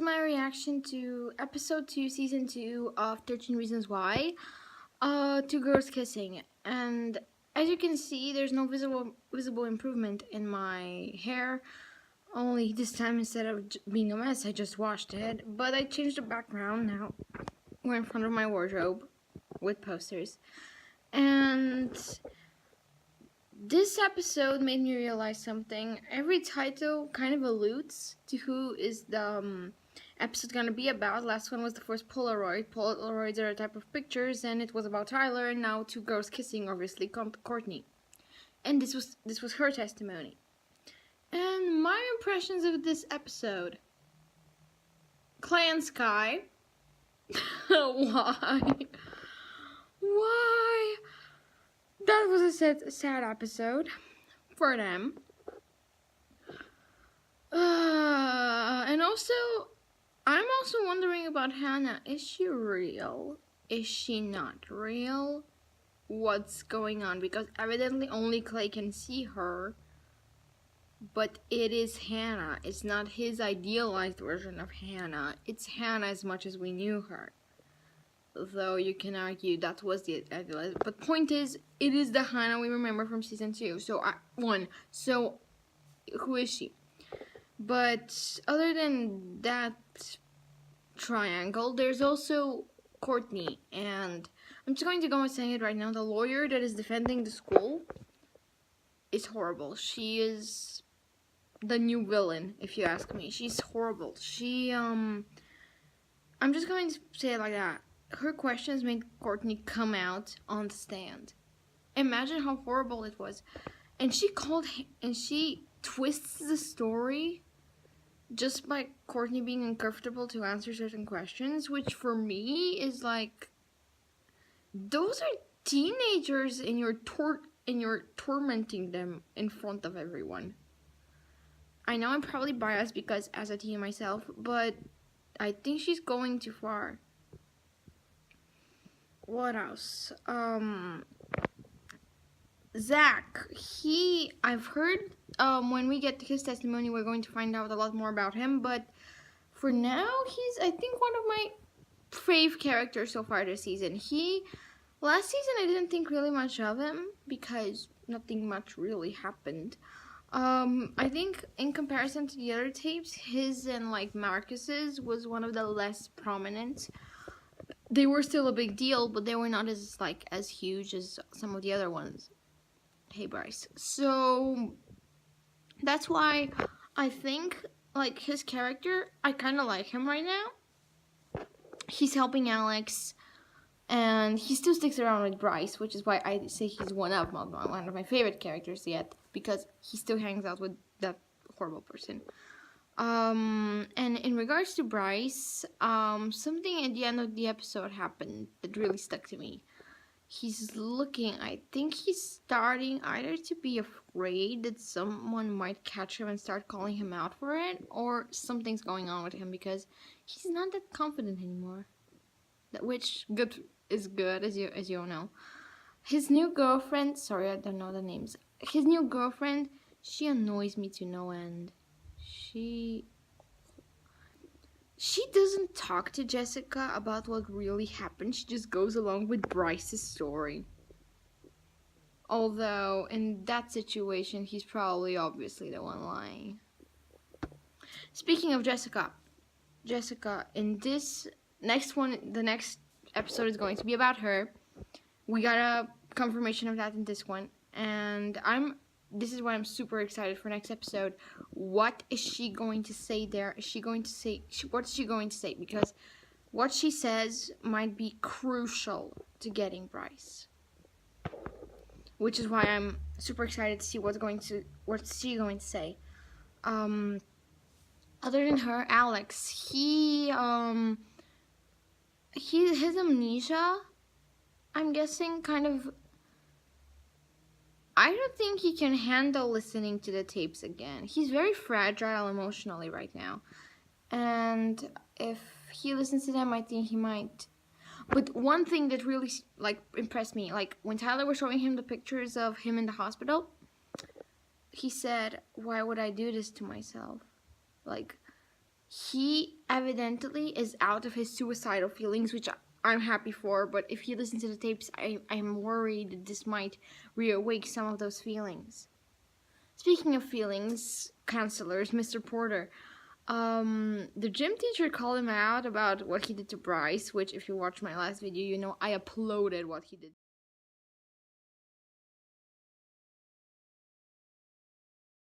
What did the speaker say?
my reaction to episode 2, season 2 of 13 Reasons Why. Two girls kissing, and as you can see, there's no visible improvement in my hair. Only this time, instead of being a mess, I just washed it. But I changed the background now. We're in front of my wardrobe with posters, and this episode made me realize something. Every title kind of alludes to who is the episode gonna be about. Last one was the first Polaroid. Polaroids are a type of pictures, and it was about Tyler. And now two girls kissing, obviously, Courtney. And this was her testimony. And my impressions of this episode: Clay and Sky. Why? Why? That was a sad episode for them. And also, I'm also wondering about Hannah. Is she real? Is she not real? What's going on? Because evidently only Clay can see her. But it is Hannah. It's not his idealized version of Hannah. It's Hannah as much as we knew her. Though you can argue that was the idealized. But point is, it is the Hannah we remember from season 2. So, who is she? But other than that triangle, there's also Courtney. And I'm just going to go and say it right now. The lawyer that is defending the school is horrible. She is the new villain, if you ask me. She's horrible. I'm just going to say it like that. Her questions made Courtney come out on the stand. Imagine how horrible it was. And she twists the story just by Courtney being uncomfortable to answer certain questions, which for me is like, those are teenagers and you're tormenting them in front of everyone. I know I'm probably biased because as a teen myself, but I think she's going too far. What else? Zach, I've heard when we get his testimony, we're going to find out a lot more about him, but for now, he's, I think, one of my fave characters so far this season. Last season, I didn't think really much of him because nothing much really happened. I think in comparison to the other tapes, his and like Marcus's was one of the less prominent. They were still a big deal, but they were not as huge as some of the other ones. Hey, Bryce. So that's why I think like his character, I kind of like him right now. He's helping Alex, and he still sticks around with Bryce, which is why I say he's one of my favorite characters yet, because he still hangs out with that horrible person. And in regards to Bryce, something at the end of the episode happened that really stuck to me. I think he's starting either to be afraid that someone might catch him and start calling him out for it, or something's going on with him because he's not that confident anymore. Which is good, as you all know. His new girlfriend, sorry, I don't know the names. His new girlfriend, she annoys me to no end. She doesn't talk to Jessica about what really happened. She just goes along with Bryce's story. Although, in that situation, he's probably obviously the one lying. Speaking of Jessica, in this next one, the next episode is going to be about her. We got a confirmation of that in this one. And this is why I'm super excited for next episode. What is she going to say there? What's she going to say? Because what she says might be crucial to getting Bryce. Which is why I'm super excited to see what's she going to say. Other than her, Alex, his amnesia, I'm guessing, kind of, I don't think he can handle listening to the tapes again. He's very fragile emotionally right now. And if he listens to them, I think he might. But one thing that really impressed me, when Tyler was showing him the pictures of him in the hospital, he said, "Why would I do this to myself?" he evidently is out of his suicidal feelings, which I'm happy for, but if he listens to the tapes, I'm worried that this might reawake some of those feelings. Speaking of feelings, counselors, Mr. Porter, the gym teacher called him out about what he did to Bryce, which if you watched my last video, you know I uploaded what he did.